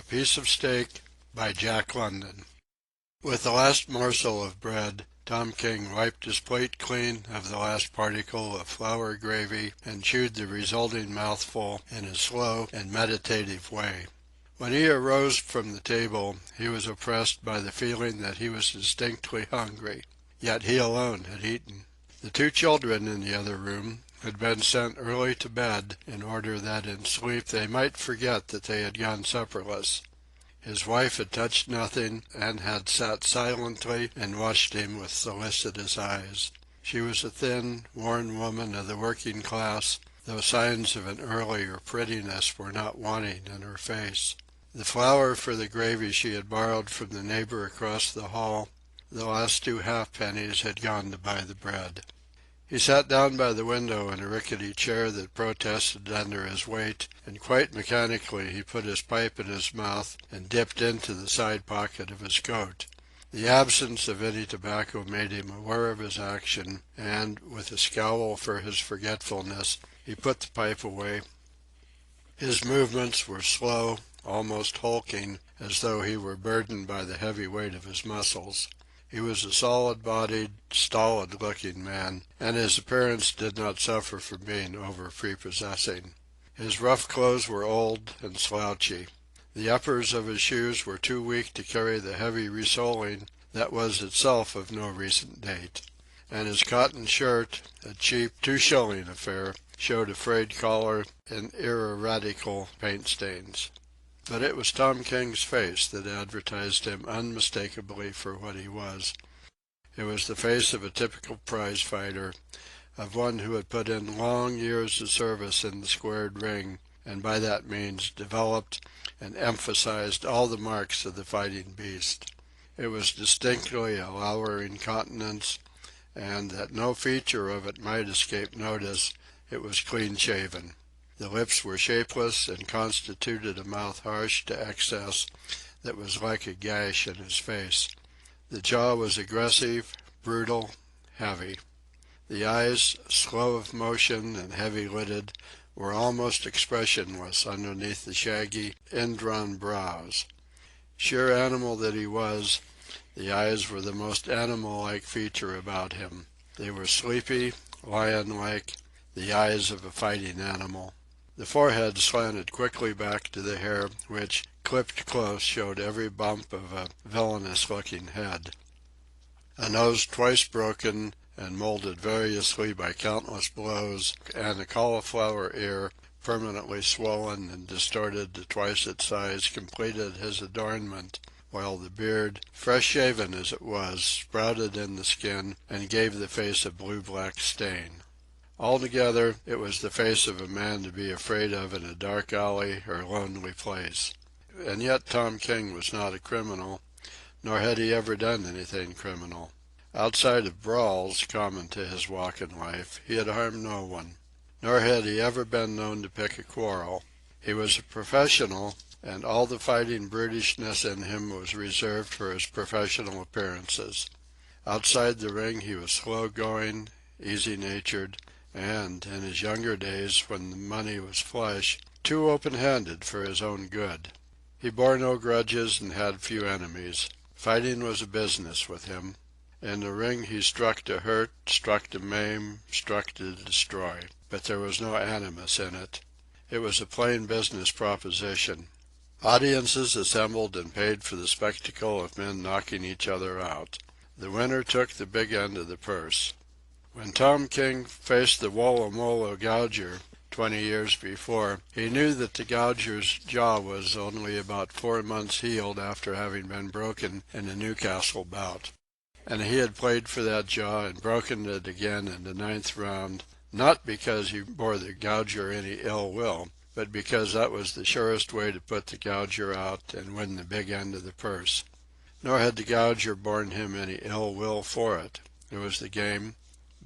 piece of steak by Jack London. With the last morsel of bread, Tom King wiped his plate clean of the last particle of flour gravy and chewed the resulting mouthful in a slow and meditative way. When he arose from the table, he was oppressed by the feeling that he was distinctly hungry. Yet he alone had eaten. The two children in the other room had been sent early to bed in order that in sleep they might forget that they had gone supperless. His wife had touched nothing and had sat silently and watched him with solicitous eyes. She was a thin, worn woman of the working class, though signs of an earlier prettiness were not wanting in her face. The flour for the gravy she had borrowed from the neighbor across the hall. The last 2 halfpennies had gone to buy the bread. He sat down by the window in a rickety chair that protested under his weight, and quite mechanically he put his pipe in his mouth and dipped into the side pocket of his coat. The absence of any tobacco made him aware of his action, and, with a scowl for his forgetfulness, he put the pipe away. His movements were slow, almost hulking, as though he were burdened by the heavy weight of his muscles. He was a solid-bodied, stolid-looking man, and his appearance did not suffer from being over-prepossessing. His rough clothes were old and slouchy. The uppers of his shoes were too weak to carry the heavy resoling that was itself of no recent date, and his cotton shirt, a cheap 2-shilling affair, showed a frayed collar and ineradicable paint stains. But it was Tom King's face that advertised him unmistakably for what he was. It was the face of a typical prize fighter, of one who had put in long years of service in the squared ring, and by that means developed and emphasized all the marks of the fighting beast. It was distinctly a lowering countenance, and that no feature of it might escape notice, it was clean-shaven. The lips were shapeless and constituted a mouth harsh to excess that was like a gash in his face. The jaw was aggressive, brutal, heavy. The eyes, slow of motion and heavy-lidded, were almost expressionless underneath the shaggy, indrawn brows. Sheer animal that he was, the eyes were the most animal-like feature about him. They were sleepy, lion-like, the eyes of a fighting animal. The forehead slanted quickly back to the hair, which, clipped close, showed every bump of a villainous-looking head. A nose twice broken and molded variously by countless blows, and a cauliflower ear, permanently swollen and distorted to twice its size, completed his adornment, while the beard, fresh shaven as it was, sprouted in the skin and gave the face a blue-black stain. Altogether, it was the face of a man to be afraid of in a dark alley or lonely place. And yet Tom King was not a criminal, nor had he ever done anything criminal. Outside of brawls, common to his walk in life, he had harmed no one. Nor had he ever been known to pick a quarrel. He was a professional, and all the fighting brutishness in him was reserved for his professional appearances. Outside the ring he was slow-going, easy-natured, and, in his younger days, when the money was flush, too open-handed for his own good. He bore no grudges and had few enemies. Fighting was a business with him. In the ring he struck to hurt, struck to maim, struck to destroy. But there was no animus in it. It was a plain business proposition. Audiences assembled and paid for the spectacle of men knocking each other out. The winner took the big end of the purse. When Tom King faced the Walla Molla gouger 20 years before, he knew that the gouger's jaw was only about 4 months healed after having been broken in a Newcastle bout. And he had played for that jaw and broken it again in the 9th round, not because he bore the gouger any ill will, but because that was the surest way to put the gouger out and win the big end of the purse. Nor had the gouger borne him any ill will for it. It was the game.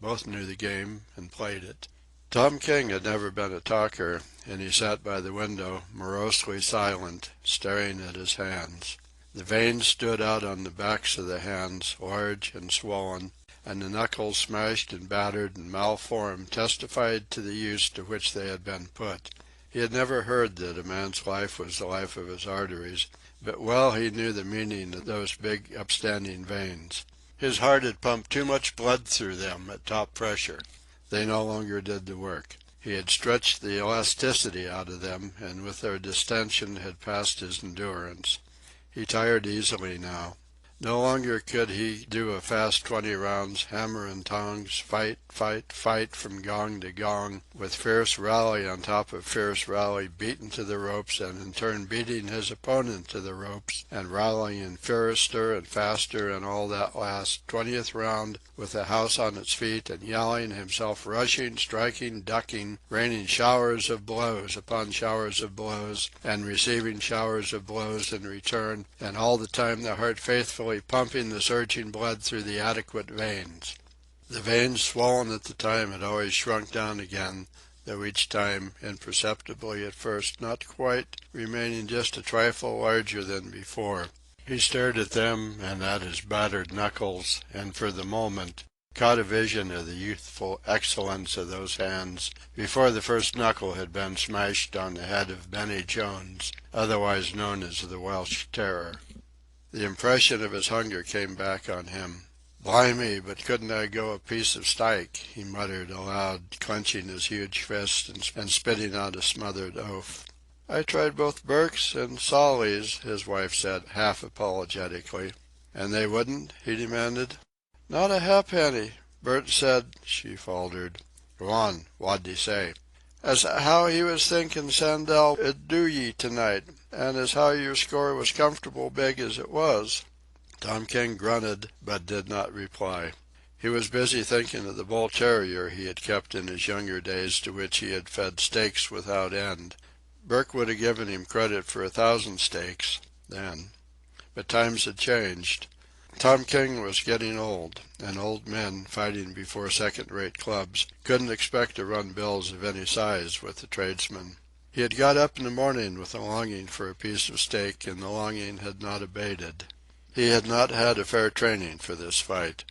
Both knew the game and played it. Tom King had never been a talker, and he sat by the window, morosely silent, staring at his hands. The veins stood out on the backs of the hands, large and swollen, and the knuckles, smashed and battered and malformed, testified to the use to which they had been put. He had never heard that a man's life was the life of his arteries, but well he knew the meaning of those big upstanding veins. His heart had pumped too much blood through them at top pressure. They no longer did the work. He had stretched the elasticity out of them, and with their distension had passed his endurance. He tired easily now. No longer could he do a fast 20 rounds, hammer and tongs, fight, fight, fight from gong to gong, with fierce rally on top of fierce rally, beaten to the ropes and in turn beating his opponent to the ropes, and rallying faster and faster in all that last 20th round with the house on its feet and yelling, himself rushing, striking, ducking, raining showers of blows upon showers of blows, and receiving showers of blows in return, and all the time the heart faithfully pumping the surging blood through the adequate veins. The veins, swollen at the time, had always shrunk down again, though each time, imperceptibly at first, not quite, remaining just a trifle larger than before. He stared at them and at his battered knuckles, and for the moment caught a vision of the youthful excellence of those hands before the first knuckle had been smashed on the head of Benny Jones, otherwise known as the Welsh Terror. The impression of his hunger came back on him. "Blimey, but couldn't I go a piece of steak?" he muttered aloud, clenching his huge fist and spitting out a smothered oath. "I tried both Burke's and Solly's," his wife said, half apologetically. "And they wouldn't?" he demanded. "Not a ha'penny. Bert said," she faltered. "Go on. What'd he say?" "As how he was thinking Sandell 'ud do ye to-night, and as how your score was comfortable big as it was." Tom King grunted, but did not reply. He was busy thinking of the bull terrier he had kept in his younger days, to which he had fed steaks without end. Burke would have given him credit for 1,000 steaks, then. But times had changed. Tom King was getting old, and old men, fighting before second-rate clubs, couldn't expect to run bills of any size with the tradesmen. He had got up in the morning with a longing for a piece of steak, and the longing had not abated. He had not had a fair training for this fight.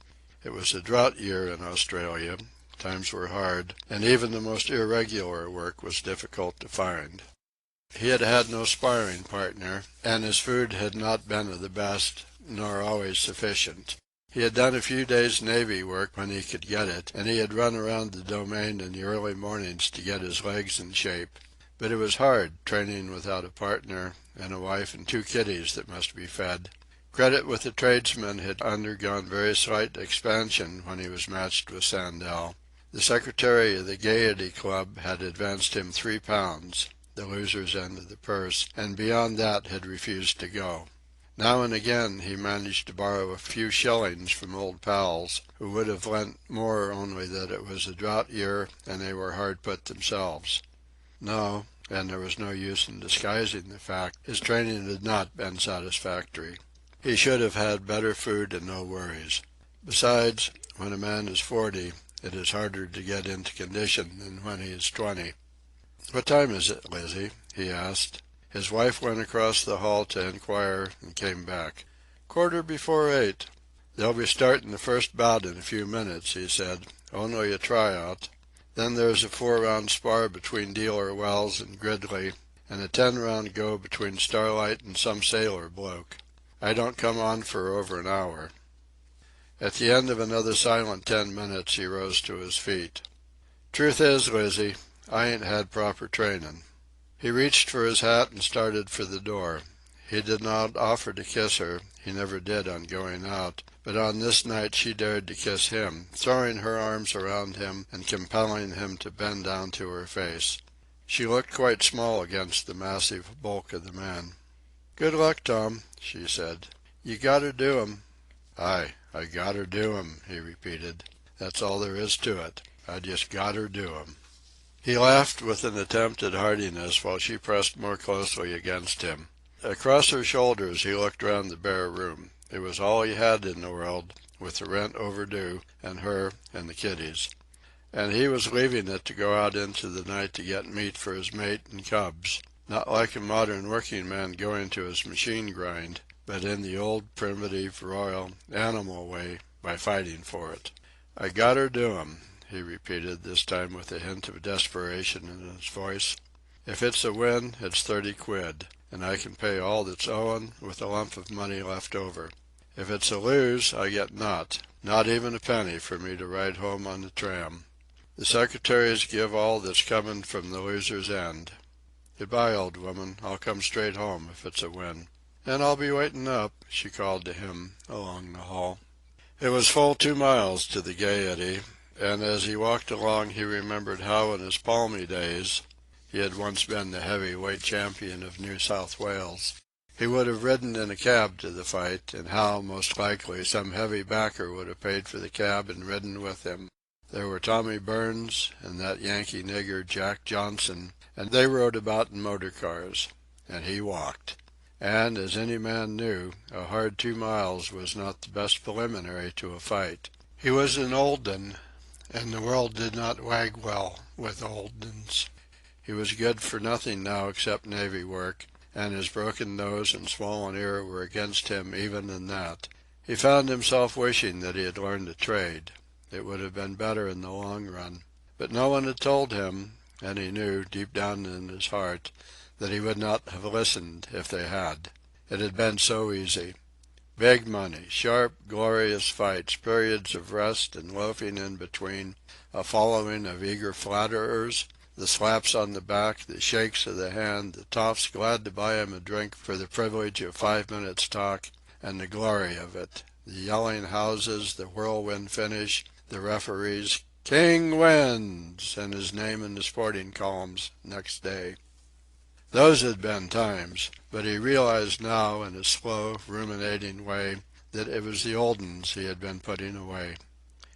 It was a drought year in Australia, times were hard, and even the most irregular work was difficult to find. He had had no sparring partner, and his food had not been of the best, nor always sufficient. He had done a few days' navy work when he could get it, and he had run around the domain in the early mornings to get his legs in shape. But it was hard, training without a partner, and a wife and 2 kiddies that must be fed. Credit with the tradesmen had undergone very slight expansion when he was matched with Sandell. The secretary of the Gaiety Club had advanced him £3, the loser's end of the purse, and beyond that had refused to go. Now and again he managed to borrow a few shillings from old pals, who would have lent more only that it was a drought year and they were hard put themselves. No, and there was no use in disguising the fact, his training had not been satisfactory. He should have had better food and no worries. Besides, when a man is 40, it is harder to get into condition than when he is 20. "What time is it, Lizzie?" he asked. His wife went across the hall to inquire and came back. "8:15. They'll be starting the first bout in a few minutes," he said. "Only a tryout. Then there's a 4-round spar between Dealer Wells and Gridley, and a 10-round go between Starlight and some sailor bloke. I don't come on for over an hour." At the end of another silent 10 minutes he rose to his feet. "Truth is, Lizzie, I ain't had proper trainin'." He reached for his hat and started for the door. He did not offer to kiss her, he never did on going out, but on this night she dared to kiss him, throwing her arms around him and compelling him to bend down to her face. She looked quite small against the massive bulk of the man. "Good luck, Tom," she said. "You gotter do 'em." "Aye, I gotter do 'em," he repeated. "That's all there is to it. I just gotter do 'em." He laughed with an attempt at heartiness while she pressed more closely against him. Across her shoulders he looked round the bare room. It was all he had in the world, with the rent overdue, and her, and the kiddies. And he was leaving it to go out into the night to get meat for his mate and cubs, not like a modern working man going to his machine grind, but in the old, primitive, royal, animal way, by fighting for it. "I gotter do 'em," he repeated, this time with a hint of desperation in his voice. If it's a win, it's 30 quid, and I can pay all that's owin' with a lump of money left over. If it's a lose, I get naught, not even a penny for me to ride home on the tram. The secretaries give all that's comin' from the loser's end. Goodbye, old woman, I'll come straight home if it's a win. And I'll be waitin' up, she called to him along the hall. It was full 2 miles to the Gaiety, and as he walked along he remembered how in his palmy days he had once been the heavy-weight champion of New South Wales. He would have ridden in a cab to the fight, and how, most likely, some heavy backer would have paid for the cab and ridden with him. There were Tommy Burns and that Yankee nigger Jack Johnson, and they rode about in motor cars, and he walked. And, as any man knew, a hard 2 miles was not the best preliminary to a fight. He was an old 'un, and the world did not wag well with old 'uns. He was good for nothing now except navy work, and his broken nose and swollen ear were against him even in that. He found himself wishing that he had learned a trade. It would have been better in the long run. But no one had told him, and he knew, deep down in his heart, that he would not have listened if they had. It had been so easy. Big money, sharp, glorious fights, periods of rest and loafing in between, a following of eager flatterers, the slaps on the back, the shakes of the hand, the toffs glad to buy him a drink for the privilege of 5 minutes' talk, and the glory of it, the yelling houses, the whirlwind finish, the referees, "King wins," and his name in the sporting columns next day. Those had been times, but he realized now in a slow, ruminating way that it was the old 'uns he had been putting away.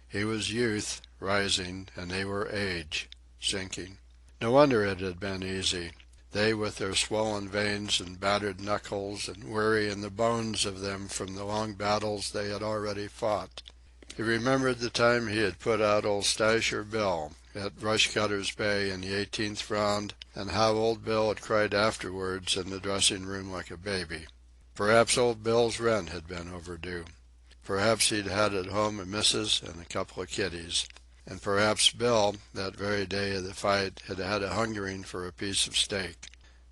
He was youth, rising, and they were age, sinking. No wonder it had been easy, they with their swollen veins and battered knuckles and weary in the bones of them from the long battles they had already fought. He remembered the time he had put out old Stasher Bill at Rushcutter's Bay in the 18th round, and how old Bill had cried afterwards in the dressing-room like a baby. Perhaps old Bill's rent had been overdue. Perhaps he'd had at home a missus and a couple of kiddies. And perhaps Bill, that very day of the fight, had had a hungering for a piece of steak.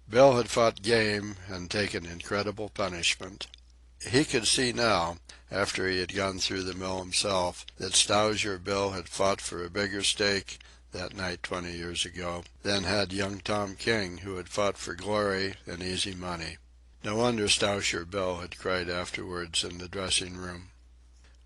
Bill had fought game and taken incredible punishment. He could see now, after he had gone through the mill himself, that Stowsher Bill had fought for a bigger stake that night 20 years ago than had young Tom King, who had fought for glory and easy money. No wonder Stowsher Bill had cried afterwards in the dressing-room.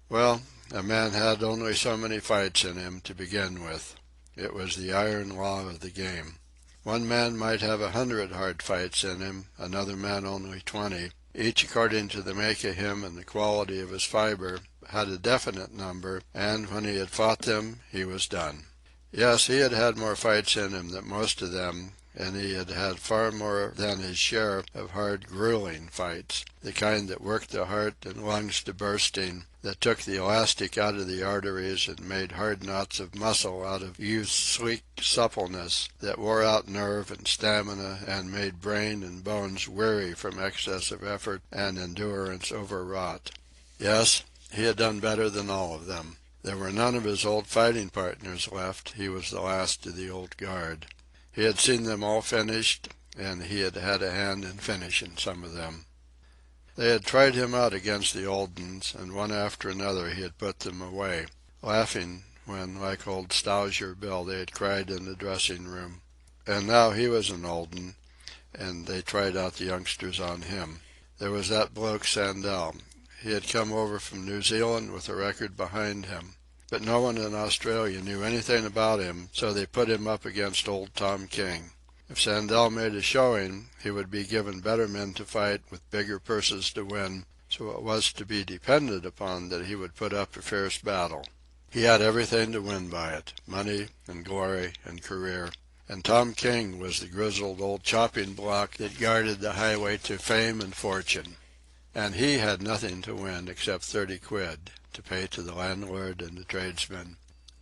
Well, a man had only so many fights in him to begin with. It was the iron law of the game. One man might have 100 hard fights in him, another man only 20. Each according to the make of him and the quality of his fibre, had a definite number, and when he had fought them, he was done. Yes, he had had more fights in him than most of them, and he had had far more than his share of hard, grueling fights, the kind that worked the heart and lungs to bursting, that took the elastic out of the arteries and made hard knots of muscle out of youth's sleek suppleness, that wore out nerve and stamina and made brain and bones weary from excess of effort and endurance overwrought. Yes, he had done better than all of them. There were none of his old fighting partners left. He was the last of the old guard. He had seen them all finished, and he had had a hand in finishing some of them. They had tried him out against the old 'uns, and one after another he had put them away, laughing when, like old Stowsher Bill, they had cried in the dressing-room. And now he was an old 'un, and they tried out the youngsters on him. There was that bloke Sandell. He had come over from New Zealand with a record behind him. But no one in Australia knew anything about him, so they put him up against old Tom King. If Sandell made a showing, he would be given better men to fight with bigger purses to win, so it was to be depended upon that he would put up a fierce battle. He had everything to win by it, money and glory and career, and Tom King was the grizzled old chopping block that guarded the highway to fame and fortune. And he had nothing to win except 30 quid to pay to the landlord and the tradesmen.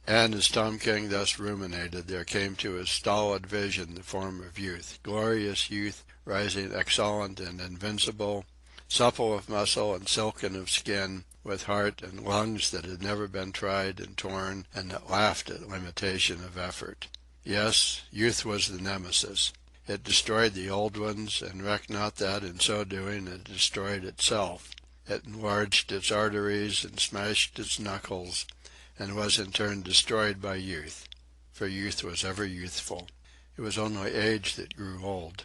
And as Tom King thus ruminated, there came to his stolid vision the form of youth, glorious youth, rising exultant and invincible, supple of muscle and silken of skin, with heart and lungs that had never been tried and torn, and that laughed at limitation of effort. Yes, youth was the nemesis. It destroyed the old ones, and recked not that in so doing it destroyed itself. It enlarged its arteries and smashed its knuckles, and was in turn destroyed by youth. For youth was ever youthful. It was only age that grew old.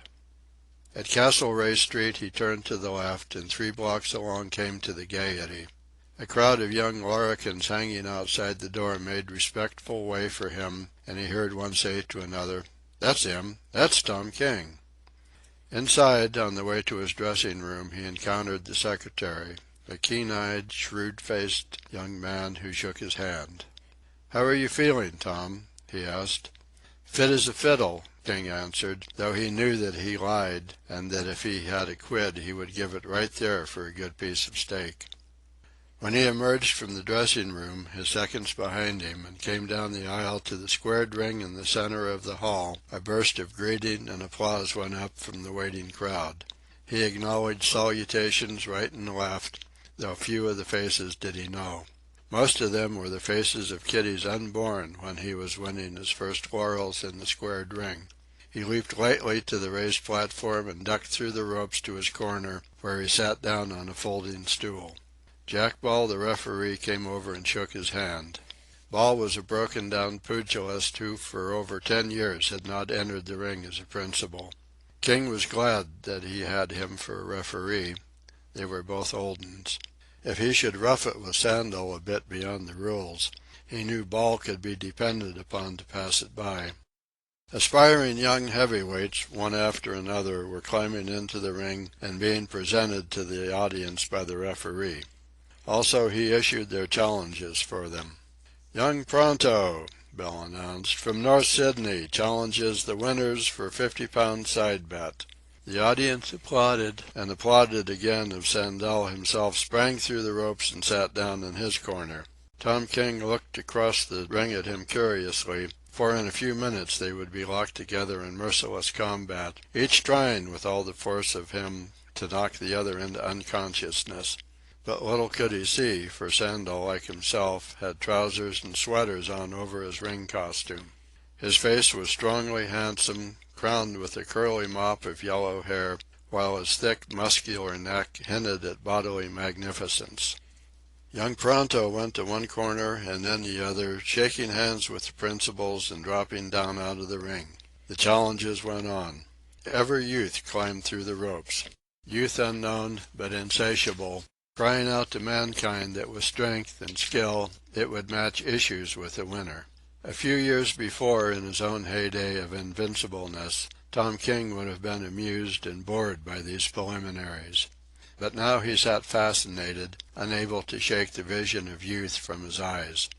At Castlereagh Street he turned to the left, and 3 blocks along came to the Gaiety. A crowd of young larrikins hanging outside the door made respectful way for him, and he heard one say to another, "That's him. That's Tom King." Inside, on the way to his dressing-room, he encountered the secretary, a keen-eyed, shrewd-faced young man who shook his hand. "How are you feeling, Tom?" he asked. "Fit as a fiddle," King answered, though he knew that he lied, and that if he had a quid he would give it right there for a good piece of steak. When he emerged from the dressing-room, his seconds behind him, and came down the aisle to the squared ring in the center of the hall, a burst of greeting and applause went up from the waiting crowd. He acknowledged salutations right and left, though few of the faces did he know. Most of them were the faces of kiddies unborn when he was winning his first laurels in the squared ring. He leaped lightly to the raised platform and ducked through the ropes to his corner, where he sat down on a folding stool. Jack Ball, the referee, came over and shook his hand. Ball was a broken-down pugilist who for over 10 years had not entered the ring as a principal. King was glad that he had him for a referee. They were both old uns. If he should rough it with Sandel a bit beyond the rules, he knew Ball could be depended upon to pass it by. Aspiring young heavyweights, one after another, were climbing into the ring and being presented to the audience by the referee. Also, he issued their challenges for them. "Young Pronto," Bell announced, "from North Sydney, challenges the winners for £50 side bet." The audience applauded, and applauded again as Sandel himself sprang through the ropes and sat down in his corner. Tom King looked across the ring at him curiously, for in a few minutes they would be locked together in merciless combat, each trying with all the force of him to knock the other into unconsciousness. But little could he see, for Sandel, like himself, had trousers and sweaters on over his ring costume. His face was strongly handsome, crowned with a curly mop of yellow hair, while his thick, muscular neck hinted at bodily magnificence. Young Pronto went to one corner and then the other, shaking hands with the principals and dropping down out of the ring. The challenges went on. Ever youth climbed through the ropes. Youth unknown, but insatiable, crying out to mankind that with strength and skill it would match issues with the winner. A few years before, in his own heyday of invincibleness, Tom King would have been amused and bored by these preliminaries. But now he sat fascinated, unable to shake the vision of youth from his eyes.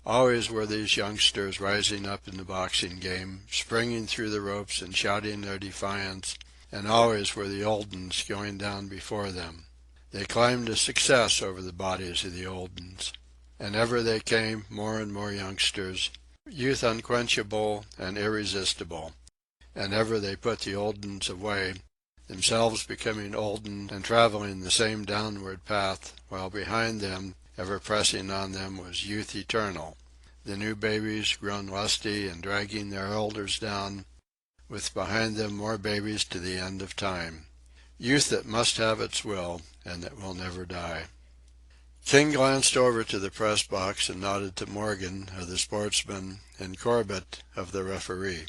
Always were these youngsters rising up in the boxing game, springing through the ropes and shouting their defiance, and always were the old uns going down before them. They climbed to success over the bodies of the old uns. And ever they came, more and more youngsters, youth unquenchable and irresistible. And ever they put the old uns away, themselves becoming olden and traveling the same downward path, while behind them, ever pressing on them, was youth eternal, the new babies grown lusty and dragging their elders down, with behind them more babies to the end of time. Youth that must have its will, and that will never die. King glanced over to the press box and nodded to Morgan, of the sportsman, and Corbett, of the referee.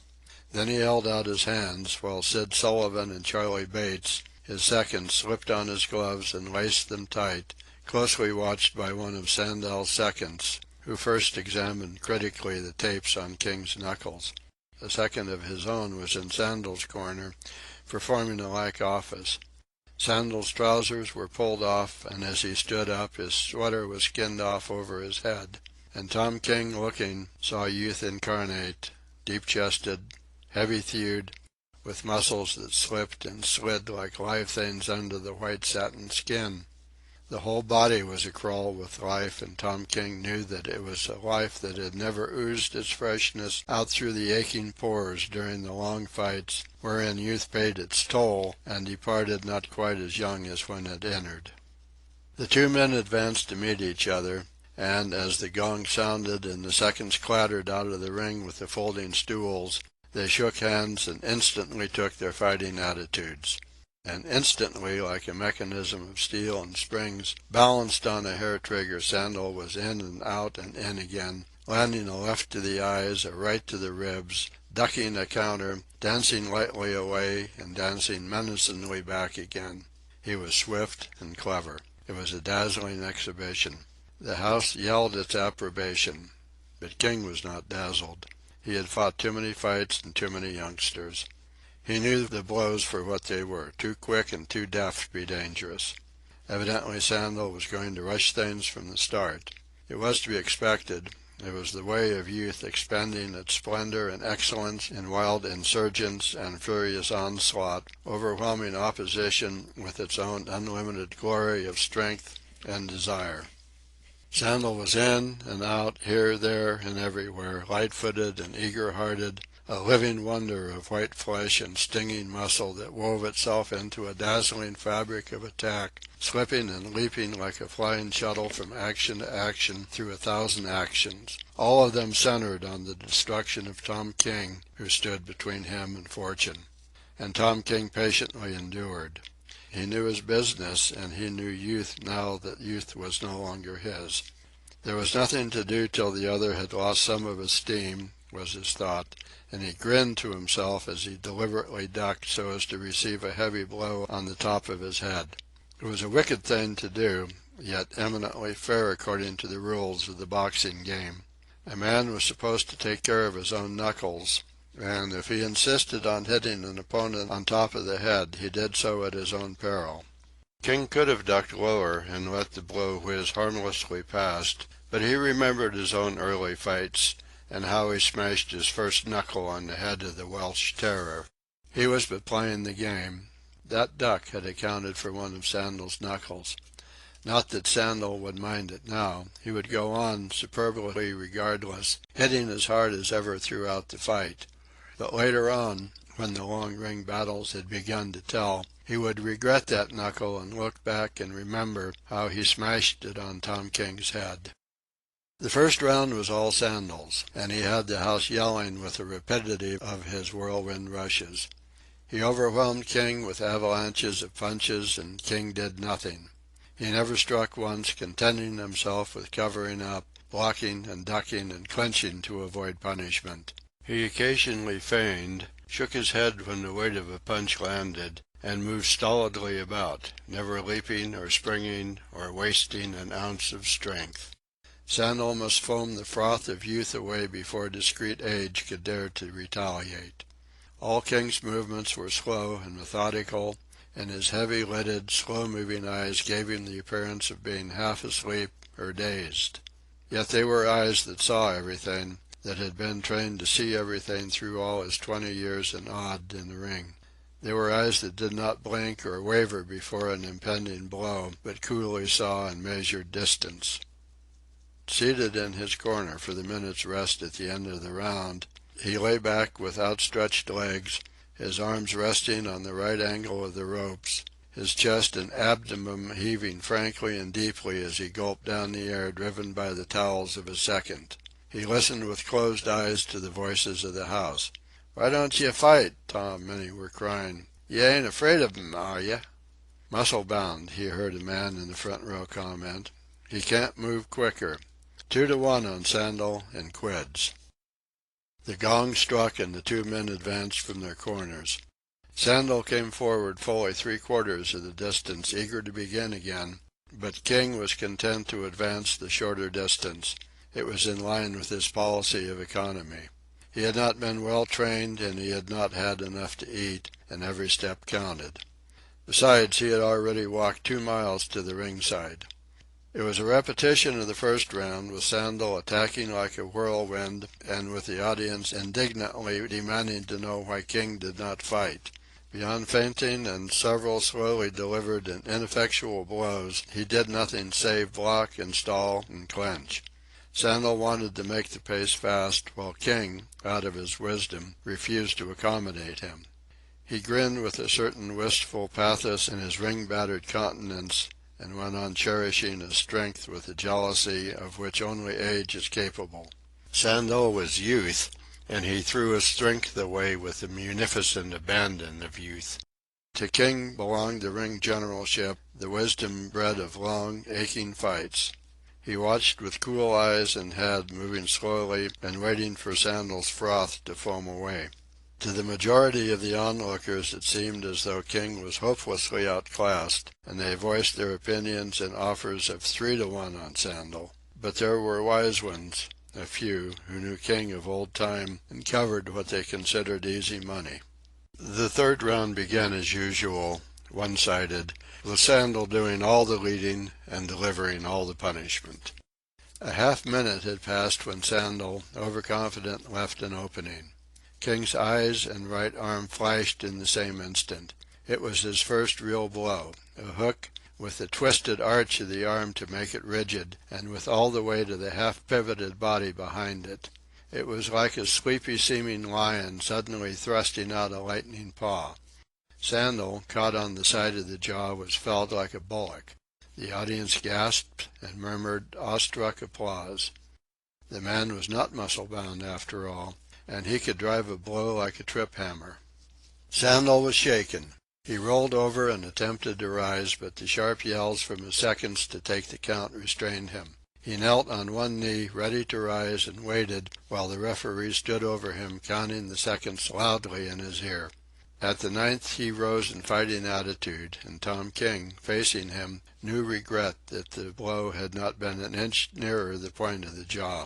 Then he held out his hands, while Sid Sullivan and Charlie Bates, his seconds, slipped on his gloves and laced them tight, closely watched by one of Sandel's seconds, who first examined critically the tapes on King's knuckles. A second of his own was in Sandel's corner, performing a like office. Sandel's trousers were pulled off, and as he stood up his sweater was skinned off over his head. And Tom King, looking, saw youth incarnate, deep-chested, heavy-thewed, with muscles that slipped and slid like live things under the white satin skin. The whole body was acrawl with life, and Tom King knew that it was a life that had never oozed its freshness out through the aching pores during the long fights wherein youth paid its toll and departed not quite as young as when it entered. The two men advanced to meet each other, and as the gong sounded and the seconds clattered out of the ring with the folding stools, They shook hands and instantly took their fighting attitudes. And instantly, like a mechanism of steel and springs, balanced on a hair trigger, Sandal was in and out and in again, landing a left to the eyes, a right to the ribs, ducking a counter, dancing lightly away, and dancing menacingly back again. He was swift and clever. It was a dazzling exhibition. The house yelled its approbation. But King was not dazzled. He had fought too many fights and too many youngsters. He knew the blows for what they were, too quick and too deft to be dangerous. Evidently Sandal was going to rush things from the start. It was to be expected. It was the way of youth expending its splendor and excellence in wild insurgence and furious onslaught, overwhelming opposition with its own unlimited glory of strength and desire. Sandal was in and out, here, there, and everywhere, light-footed and eager-hearted, a living wonder of white flesh and stinging muscle that wove itself into a dazzling fabric of attack, slipping and leaping like a flying shuttle from action to action through 1,000 actions, all of them centered on the destruction of Tom King, who stood between him and fortune. And Tom King patiently endured. He knew his business, and he knew youth now that youth was no longer his. There was nothing to do till the other had lost some of his steam, was his thought, and he grinned to himself as he deliberately ducked so as to receive a heavy blow on the top of his head. It was a wicked thing to do, yet eminently fair according to the rules of the boxing game. A man was supposed to take care of his own knuckles, and if he insisted on hitting an opponent on top of the head, he did so at his own peril. King could have ducked lower and let the blow whiz harmlessly past, but he remembered his own early fights, and how he smashed his first knuckle on the head of the Welsh Terror. He was but playing the game. That duck had accounted for one of Sandal's knuckles. Not that Sandal would mind it now. He would go on, superbly regardless, hitting as hard as ever throughout the fight. But later on, when the long ring battles had begun to tell, he would regret that knuckle and look back and remember how he smashed it on Tom King's head. The first round was all Sandal's, and he had the house yelling with the rapidity of his whirlwind rushes. He overwhelmed King with avalanches of punches, and King did nothing. He never struck once, contenting himself with covering up, blocking and ducking and clinching to avoid punishment. He occasionally feigned, shook his head when the weight of a punch landed, and moved stolidly about, never leaping or springing or wasting an ounce of strength. Sandal must foam the froth of youth away before discreet age could dare to retaliate. All King's movements were slow and methodical, and his heavy-lidded, slow-moving eyes gave him the appearance of being half asleep or dazed. Yet they were eyes that saw everything, that had been trained to see everything through all his 20 years and odd in the ring. They were eyes that did not blink or waver before an impending blow, but coolly saw and measured distance. Seated in his corner for the minute's rest at the end of the round, he lay back with outstretched legs, his arms resting on the right angle of the ropes, his chest and abdomen heaving frankly and deeply as he gulped down the air driven by the towels of his second. He listened with closed eyes to the voices of the house. "Why don't you fight?" Tom many were crying. "You ain't afraid of 'em, are you?" "Muscle-bound," he heard a man in the front row comment. "He can't move quicker. 2-1 on Sandal and quids." The gong struck and the two men advanced from their corners. Sandal came forward fully 3/4 of the distance, eager to begin again, but King was content to advance the shorter distance. It was in line with his policy of economy. He had not been well trained, and he had not had enough to eat, and every step counted. Besides, he had already walked 2 miles to the ringside. It was a repetition of the first round, with Sandal attacking like a whirlwind, and with the audience indignantly demanding to know why King did not fight. Beyond feinting and several slowly delivered and ineffectual blows, he did nothing save block and stall and clinch. Sandal wanted to make the pace fast, while King, out of his wisdom, refused to accommodate him. He grinned with a certain wistful pathos in his ring-battered countenance, and went on cherishing his strength with a jealousy of which only age is capable. Sandal was youth, and he threw his strength away with the munificent abandon of youth. To King belonged the ring generalship, the wisdom bred of long, aching fights. He watched with cool eyes and head moving slowly and waiting for Sandel's froth to foam away. To the majority of the onlookers it seemed as though King was hopelessly outclassed, and they voiced their opinions in offers of 3-1 on Sandel. But there were wise ones, a few, who knew King of old time and covered what they considered easy money. The third round began as usual, one-sided, with Sandel doing all the leading and delivering all the punishment. A half-minute had passed when Sandel, overconfident, left an opening. King's eyes and right arm flashed in the same instant. It was his first real blow, a hook, with a twisted arch of the arm to make it rigid, and with all the weight of the half-pivoted body behind it. It was like a sleepy-seeming lion suddenly thrusting out a lightning paw. Sandel, caught on the side of the jaw, was felled like a bullock. The audience gasped and murmured awestruck applause. The man was not muscle-bound after all, and he could drive a blow like a trip-hammer. Sandel was shaken. He rolled over and attempted to rise, but the sharp yells from his seconds to take the count restrained him. He knelt on one knee, ready to rise, and waited, while the referee stood over him, counting the seconds loudly in his ear. At the 9th he rose in fighting attitude, and Tom King, facing him, knew regret that the blow had not been an inch nearer the point of the jaw.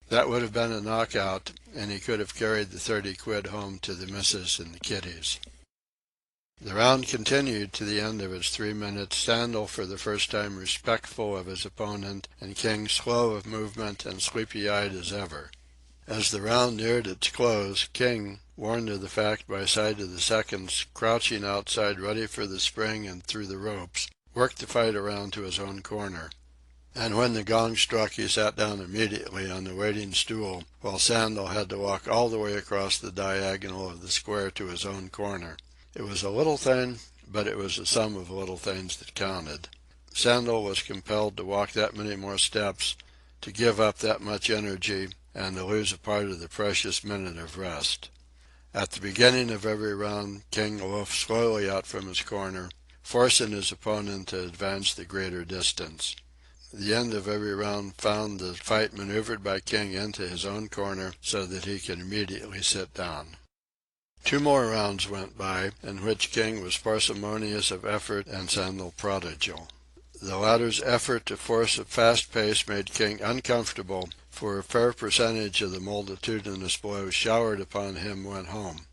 That would have been a knockout, and he could have carried the 30 quid home to the missus and the kiddies. The round continued to the end of its 3 minutes, Sandel for the first time respectful of his opponent, and King slow of movement and sleepy-eyed as ever. As the round neared its close, King, warned of the fact by sight of the seconds, crouching outside ready for the spring and through the ropes, worked the fight around to his own corner. And when the gong struck he sat down immediately on the waiting stool, while Sandel had to walk all the way across the diagonal of the square to his own corner. It was a little thing, but it was the sum of little things that counted. Sandel was compelled to walk that many more steps, to give up that much energy, and to lose a part of the precious minute of rest. At the beginning of every round, King loafed slowly out from his corner, forcing his opponent to advance the greater distance. The end of every round found the fight maneuvered by King into his own corner so that he could immediately sit down. 2 more rounds went by, in which King was parsimonious of effort and Sandel prodigal. The latter's effort to force a fast pace made King uncomfortable, for a fair percentage of the multitudinous blows showered upon him went home.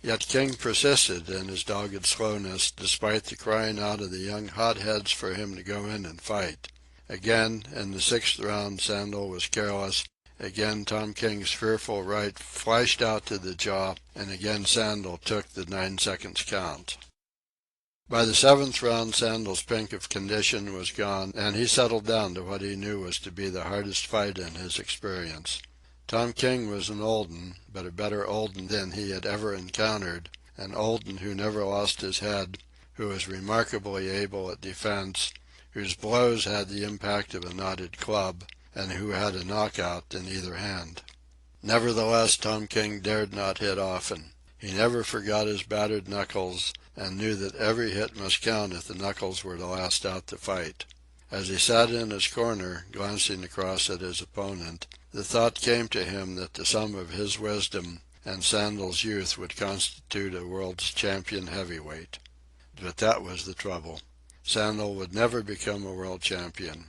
Yet King persisted in his dogged slowness, despite the crying out of the young hotheads for him to go in and fight. Again, in the 6th round, Sandel was careless. Again Tom King's fearful right flashed out to the jaw, and again Sandel took the 9 seconds count. By the 7th round Sandel's pink of condition was gone, and he settled down to what he knew was to be the hardest fight in his experience. Tom King was an old 'un, but a better old 'un than he had ever encountered, an old 'un who never lost his head, who was remarkably able at defense, whose blows had the impact of a knotted club, and who had a knockout in either hand. Nevertheless, Tom King dared not hit often. He never forgot his battered knuckles, and knew that every hit must count if the knuckles were to last out the fight. As he sat in his corner, glancing across at his opponent, the thought came to him that the sum of his wisdom and Sandel's youth would constitute a world's champion heavyweight. But that was the trouble. Sandel would never become a world champion.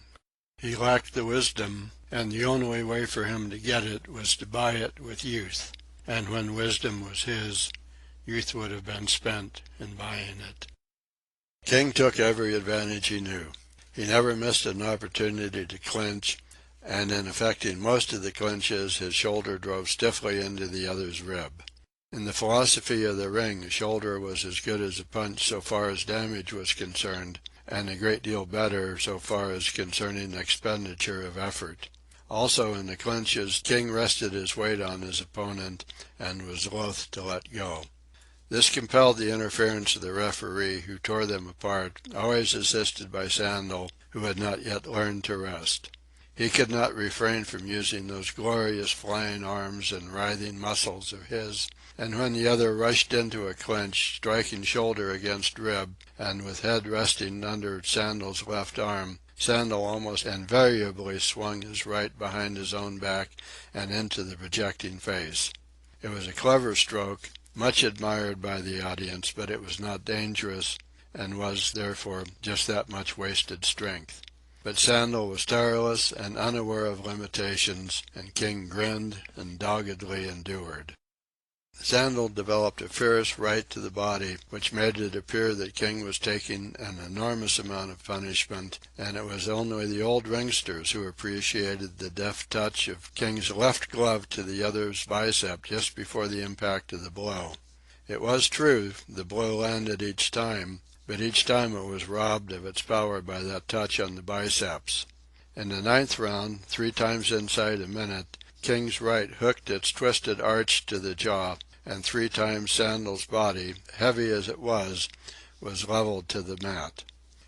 He lacked the wisdom, and the only way for him to get it was to buy it with youth. And when wisdom was his, youth would have been spent in buying it. King took every advantage he knew. He never missed an opportunity to clinch, and in effecting most of the clinches his shoulder drove stiffly into the other's rib. In the philosophy of the ring, a shoulder was as good as a punch so far as damage was concerned, and a great deal better so far as concerning expenditure of effort. Also in the clinches, King rested his weight on his opponent and was loath to let go. This compelled the interference of the referee, who tore them apart, always assisted by Sandel, who had not yet learned to rest. He could not refrain from using those glorious flying arms and writhing muscles of his, and when the other rushed into a clinch, striking shoulder against rib, and with head resting under Sandel's left arm, Sandel almost invariably swung his right behind his own back and into the projecting face. It was a clever stroke, much admired by the audience, but it was not dangerous, and was, therefore, just that much wasted strength. But Sandel was tireless and unaware of limitations, and King grinned and doggedly endured. Sandel developed a fierce right to the body, which made it appear that King was taking an enormous amount of punishment, and it was only the old ringsters who appreciated the deft touch of King's left glove to the other's bicep just before the impact of the blow. It was true, the blow landed each time, but each time it was robbed of its power by that touch on the biceps. In the ninth round, 3 times inside a minute, King's right hooked its twisted arch to the jaw, and 3 times Sandel's body, heavy as it was leveled to the mat.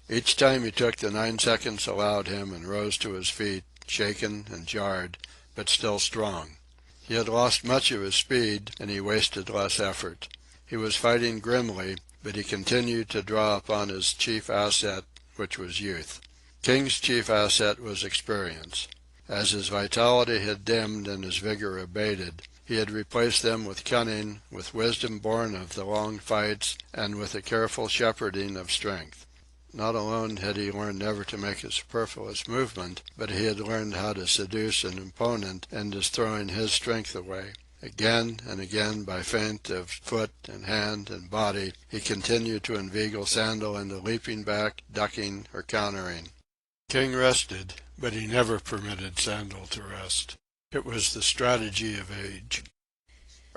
Each time he took the 9 seconds allowed him and rose to his feet, shaken and jarred, but still strong. He had lost much of his speed, and he wasted less effort. He was fighting grimly, but he continued to draw upon his chief asset, which was youth. King's chief asset was experience. As his vitality had dimmed and his vigor abated, he had replaced them with cunning, with wisdom born of the long fights, and with a careful shepherding of strength. Not alone had he learned never to make a superfluous movement, but he had learned how to seduce an opponent into throwing his strength away. Again and again, by feint of foot and hand and body, he continued to inveigle Sandel into leaping back, ducking, or countering. King rested, but he never permitted Sandel to rest. It was the strategy of age.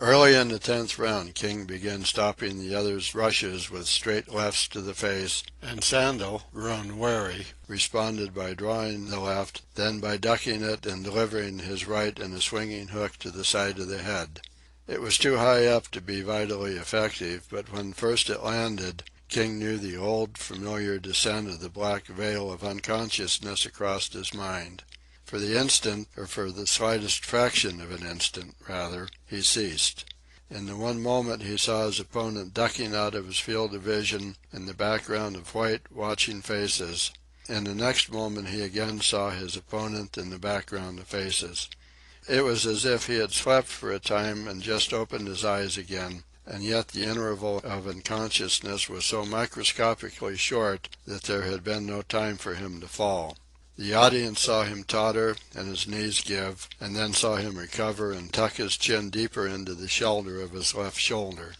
Early in the 10th round, King began stopping the other's rushes with straight lefts to the face, and Sandel, grown wary, responded by drawing the left, then by ducking it and delivering his right in a swinging hook to the side of the head. It was too high up to be vitally effective, but when first it landed, King knew the old, familiar descent of the black veil of unconsciousness across his mind. For the instant, or for the slightest fraction of an instant, rather, he ceased. In the one moment he saw his opponent ducking out of his field of vision in the background of white, watching faces. In the next moment he again saw his opponent in the background of faces. It was as if he had slept for a time and just opened his eyes again, and yet the interval of unconsciousness was so microscopically short that there had been no time for him to fall. The audience saw him totter and his knees give, and then saw him recover and tuck his chin deeper into the shelter of his left shoulder.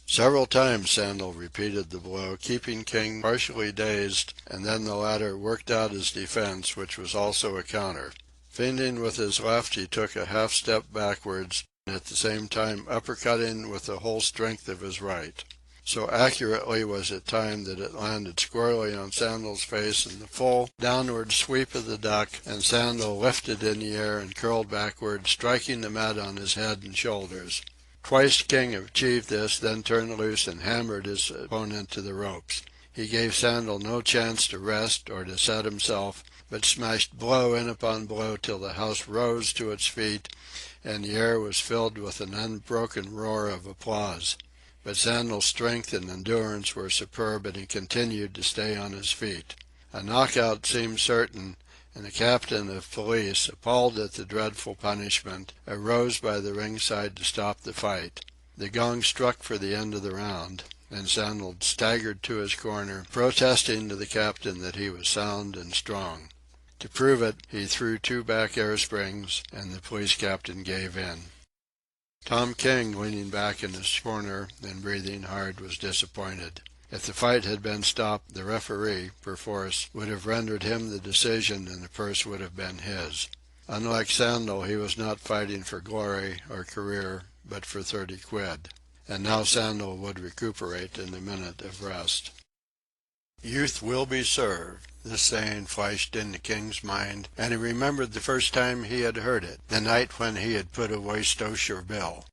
Several times Sandel repeated the blow, keeping King partially dazed, and then the latter worked out his defense, which was also a counter. Feinting with his left, he took a half step backwards, at the same time uppercutting with the whole strength of his right. So accurately was it timed that it landed squarely on Sandel's face in the full downward sweep of the duck, and Sandel lifted in the air and curled backward, striking the mat on his head and shoulders. Twice King achieved this, then turned loose and hammered his opponent to the ropes. He gave Sandel no chance to rest or to set himself, but smashed blow in upon blow till the house rose to its feet, and the air was filled with an unbroken roar of applause. But Sandel's strength and endurance were superb, and he continued to stay on his feet. A knockout seemed certain, and the captain of police, appalled at the dreadful punishment, arose by the ringside to stop the fight. The gong struck for the end of the round, and Sandel staggered to his corner, protesting to the captain that he was sound and strong. To prove it, he threw 2 back air springs, and the police captain gave in. Tom King, leaning back in his corner and breathing hard, was disappointed. If the fight had been stopped, the referee, perforce, would have rendered him the decision and the purse would have been his. Unlike Sandel, he was not fighting for glory or career, but for 30 quid. And now Sandel would recuperate in a minute of rest. Youth will be served. This saying flashed into King's mind, and he remembered the first time he had heard it, the night when he had put away Stosher Bill.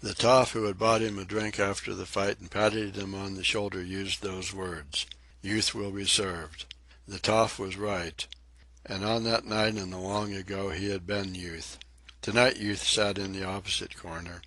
The toff who had bought him a drink after the fight and patted him on the shoulder used those words. Youth will be served. The toff was right. And on that night in the long ago he had been Youth. Tonight Youth sat in the opposite corner.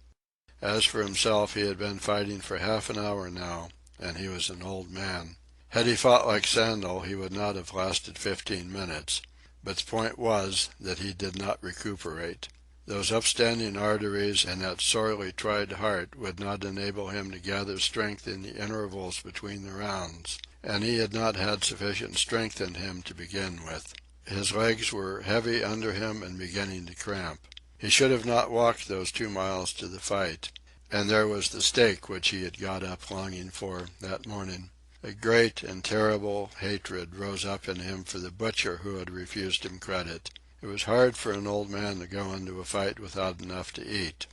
As for himself, he had been fighting for half an hour now, and he was an old man. Had he fought like Sandel, he would not have lasted 15 minutes. But the point was that he did not recuperate. Those upstanding arteries and that sorely tried heart would not enable him to gather strength in the intervals between the rounds, and he had not had sufficient strength in him to begin with. His legs were heavy under him and beginning to cramp. He should have not walked those 2 miles to the fight. And there was the steak which he had got up longing for that morning. A great and terrible hatred rose up in him for the butcher who had refused him credit. It was hard for an old man to go into a fight without enough to eat.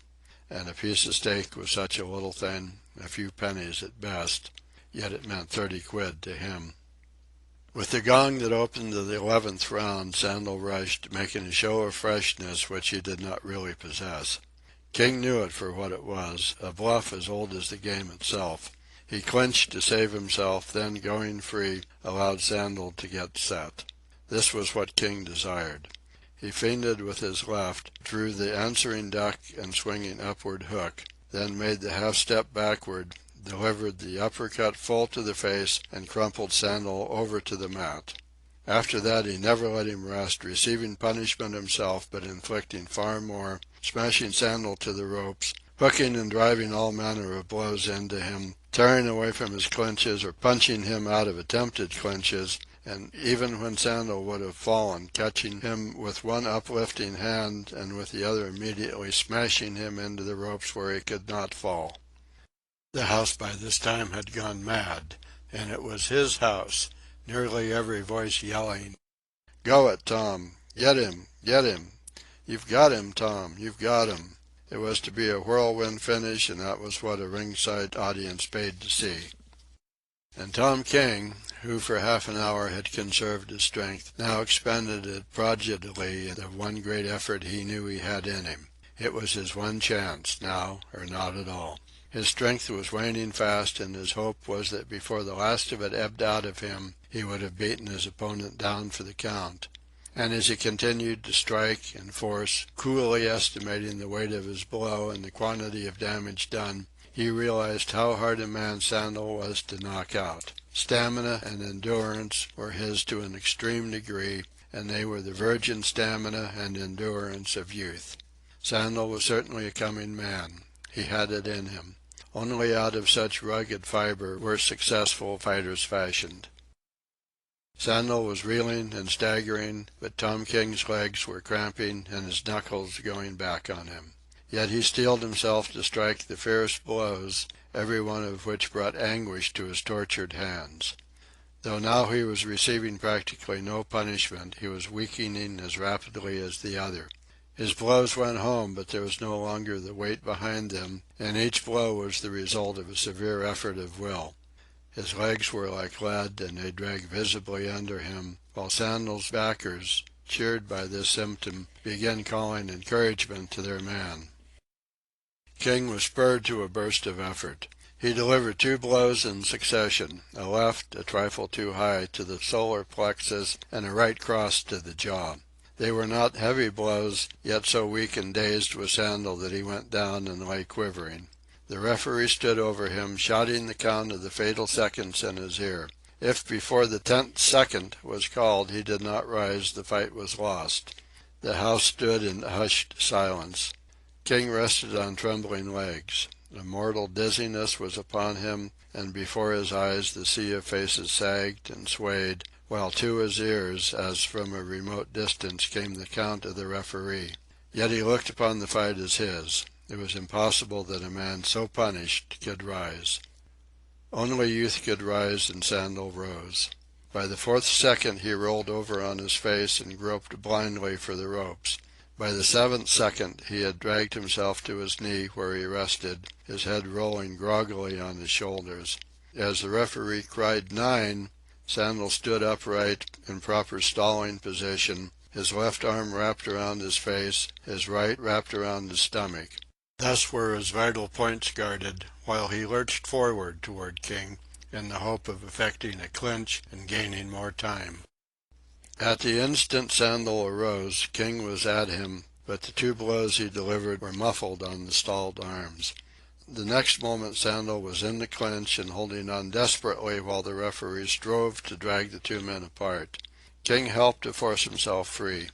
And a piece of steak was such a little thing, a few pennies at best, yet it meant 30 quid to him. With the gong that opened the 11th round, Sandel rushed, making a show of freshness which he did not really possess. King knew it for what it was, a bluff as old as the game itself. He clinched to save himself, then, going free, allowed Sandel to get set. This was what King desired. He feinted with his left, drew the answering duck and swinging upward hook, then made the half-step backward, delivered the uppercut full to the face, and crumpled Sandel over to the mat. After that he never let him rest, receiving punishment himself, but inflicting far more, smashing Sandel to the ropes, hooking and driving all manner of blows into him, tearing away from his clinches or punching him out of attempted clinches, and even when Sandel would have fallen, catching him with one uplifting hand and with the other immediately smashing him into the ropes where he could not fall. The house by this time had gone mad, and it was his house, nearly every voice yelling, "Go it, Tom! Get him! Get him! You've got him, Tom! You've got him!" It was to be a whirlwind finish, and that was what a ringside audience paid to see. And Tom King, who for half an hour had conserved his strength, now expended it prodigally in the one great effort he knew he had in him. It was his one chance, now or not at all. His strength was waning fast, and his hope was that before the last of it ebbed out of him he would have beaten his opponent down for the count. And as he continued to strike and force, coolly estimating the weight of his blow and the quantity of damage done, he realized how hard a man Sandel was to knock out. Stamina and endurance were his to an extreme degree, and they were the virgin stamina and endurance of youth. Sandel was certainly a coming man. He had it in him. Only out of such rugged fiber were successful fighters fashioned. Sandel was reeling and staggering, but Tom King's legs were cramping and his knuckles going back on him. Yet he steeled himself to strike the fierce blows, every one of which brought anguish to his tortured hands. Though now he was receiving practically no punishment, he was weakening as rapidly as the other. His blows went home, but there was no longer the weight behind them, and each blow was the result of a severe effort of will. His legs were like lead, and they dragged visibly under him, while Sandel's backers, cheered by this symptom, began calling encouragement to their man. King was spurred to a burst of effort. He delivered 2 blows in succession, a left, a trifle too high, to the solar plexus, and a right cross to the jaw. They were not heavy blows, yet so weak and dazed was Sandel that he went down and lay quivering. The referee stood over him, shouting the count of the fatal seconds in his ear. If before the 10th second was called he did not rise, the fight was lost. The house stood in hushed silence. King rested on trembling legs. A mortal dizziness was upon him, and before his eyes the sea of faces sagged and swayed, while to his ears, as from a remote distance, came the count of the referee. Yet he looked upon the fight as his. It was impossible that a man so punished could rise. Only youth could rise, and Sandel rose. By the 4th second he rolled over on his face and groped blindly for the ropes. By the 7th second he had dragged himself to his knee, where he rested, his head rolling groggily on his shoulders. As the referee cried 9, Sandel stood upright, in proper stalling position, his left arm wrapped around his face, his right wrapped around his stomach. Thus were his vital points guarded, while he lurched forward toward King, in the hope of effecting a clinch and gaining more time. At the instant Sandal arose, King was at him, but the two blows he delivered were muffled on the stalled arms. The next moment Sandal was in the clinch and holding on desperately while the referee strove to drag the two men apart. King helped to force himself free.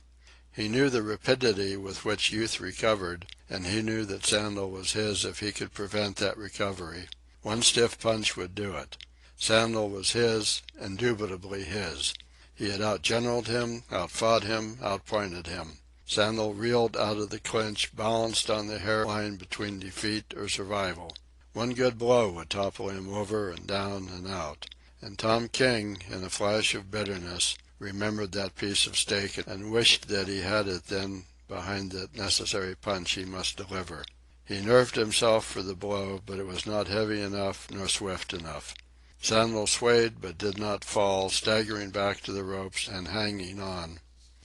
He knew the rapidity with which Youth recovered, and he knew that Sandal was his if he could prevent that recovery. One stiff punch would do it. Sandal was his, indubitably his. He had outgeneraled him, outfought him, outpointed him. Sandal reeled out of the clinch, balanced on the hairline between defeat or survival. One good blow would topple him over and down and out. And Tom King, in a flash of bitterness, remembered that piece of steak and wished that he had it then behind the necessary punch he must deliver. He nerved himself for the blow, but it was not heavy enough nor swift enough. Sandal swayed but did not fall, staggering back to the ropes and hanging on.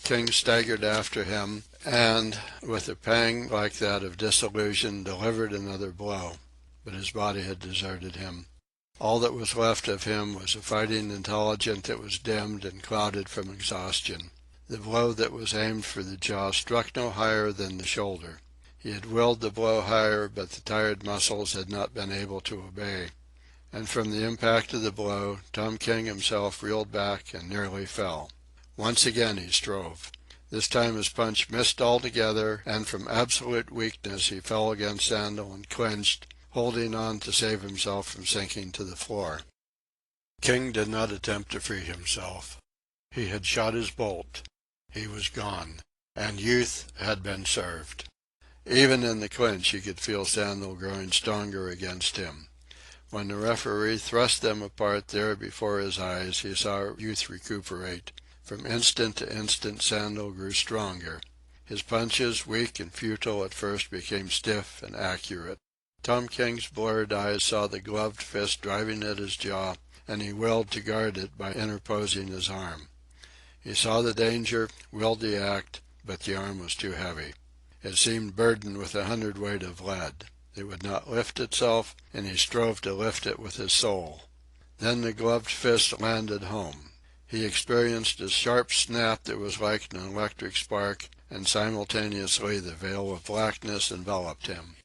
King staggered after him and, with a pang like that of disillusion, delivered another blow. But his body had deserted him. All that was left of him was a fighting intelligence that was dimmed and clouded from exhaustion. The blow that was aimed for the jaw struck no higher than the shoulder. He had willed the blow higher, but the tired muscles had not been able to obey. And from the impact of the blow, Tom King himself reeled back and nearly fell. Once again he strove. This time his punch missed altogether, and from absolute weakness he fell against Sandal and clinched, holding on to save himself from sinking to the floor. King did not attempt to free himself. He had shot his bolt. He was gone, and Youth had been served. Even in the clinch he could feel Sandal growing stronger against him. When the referee thrust them apart there before his eyes, he saw Youth recuperate. From instant to instant Sandal grew stronger. His punches, weak and futile at first, became stiff and accurate. Tom King's blurred eyes saw the gloved fist driving at his jaw, and he willed to guard it by interposing his arm. He saw the danger, willed the act, but the arm was too heavy. It seemed burdened with 100 weight of lead. It would not lift itself, and he strove to lift it with his soul. Then the gloved fist landed home. He experienced a sharp snap that was like an electric spark, and simultaneously the veil of blackness enveloped him.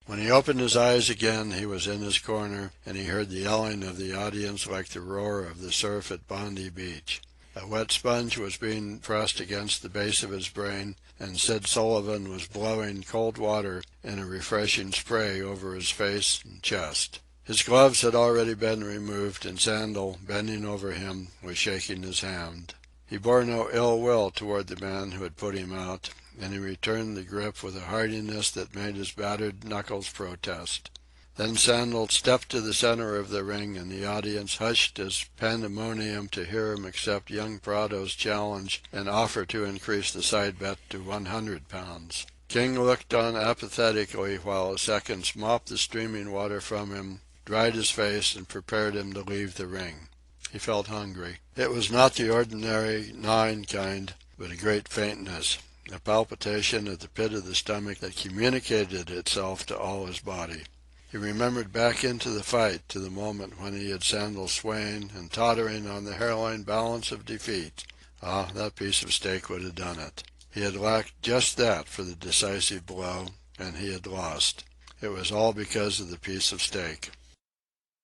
When he opened his eyes again, he was in his corner, and he heard the yelling of the audience like the roar of the surf at Bondi Beach. A wet sponge was being pressed against the base of his brain, and Sid Sullivan was blowing cold water in a refreshing spray over his face and chest. His gloves had already been removed, and Sandal, bending over him, was shaking his hand. He bore no ill will toward the man who had put him out, and he returned the grip with a heartiness that made his battered knuckles protest. Then Sandal stepped to the center of the ring, and the audience hushed as pandemonium to hear him accept young Prado's challenge and offer to increase the side bet to 100 pounds. King looked on apathetically while his seconds mopped the streaming water from him, dried his face, and prepared him to leave the ring. He felt hungry. It was not the ordinary gnawing kind, but a great faintness, a palpitation at the pit of the stomach that communicated itself to all his body. He remembered back into the fight, to the moment when he had Sandal swaying and tottering on the hairline balance of defeat. Ah, that piece of steak would have done it. He had lacked just that for the decisive blow, and he had lost. It was all because of the piece of steak.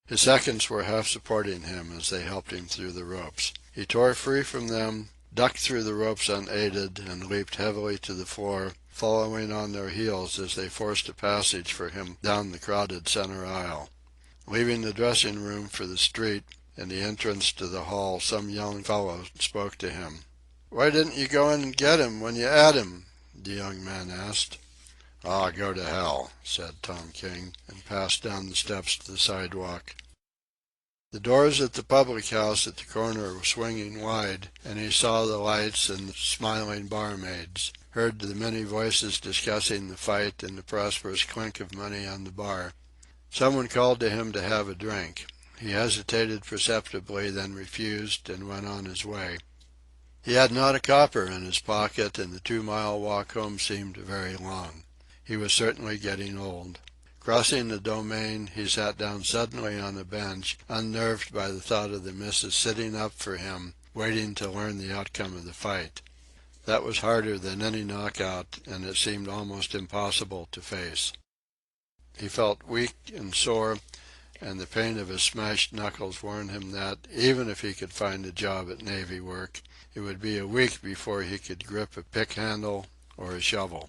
His seconds were half supporting him as they helped him through the ropes. He tore free from them, ducked through the ropes unaided, and leaped heavily to the floor, following on their heels as they forced a passage for him down the crowded center aisle. Leaving the dressing room for the street, in the entrance to the hall some young fellow spoke to him. "Why didn't you go in and get him when you 'ad him?" the young man asked. "Ah, go to hell," said Tom King, and passed down the steps to the sidewalk. The doors at the public house at the corner were swinging wide, and he saw the lights and the smiling barmaids, heard the many voices discussing the fight and the prosperous clink of money on the bar. Someone called to him to have a drink. He hesitated perceptibly, then refused, and went on his way. He had not a copper in his pocket, and the 2-mile walk home seemed very long. He was certainly getting old. Crossing the domain, he sat down suddenly on a bench, unnerved by the thought of the missus sitting up for him waiting to learn the outcome of the fight. That was harder than any knockout, and it seemed almost impossible to face. He felt weak and sore, and the pain of his smashed knuckles warned him that, even if he could find a job at Navy work, it would be a week before he could grip a pick handle or a shovel.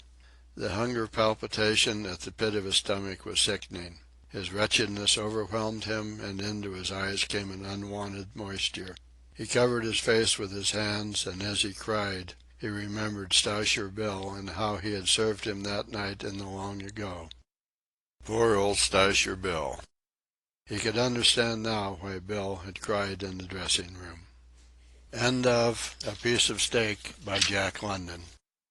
The hunger palpitation at the pit of his stomach was sickening. His wretchedness overwhelmed him, and into his eyes came an unwanted moisture. He covered his face with his hands, and as he cried, he remembered Stowsher Bill and how he had served him that night in the long ago. Poor old Stowsher Bill. He could understand now why Bill had cried in the dressing room. End of A Piece of Steak by Jack London.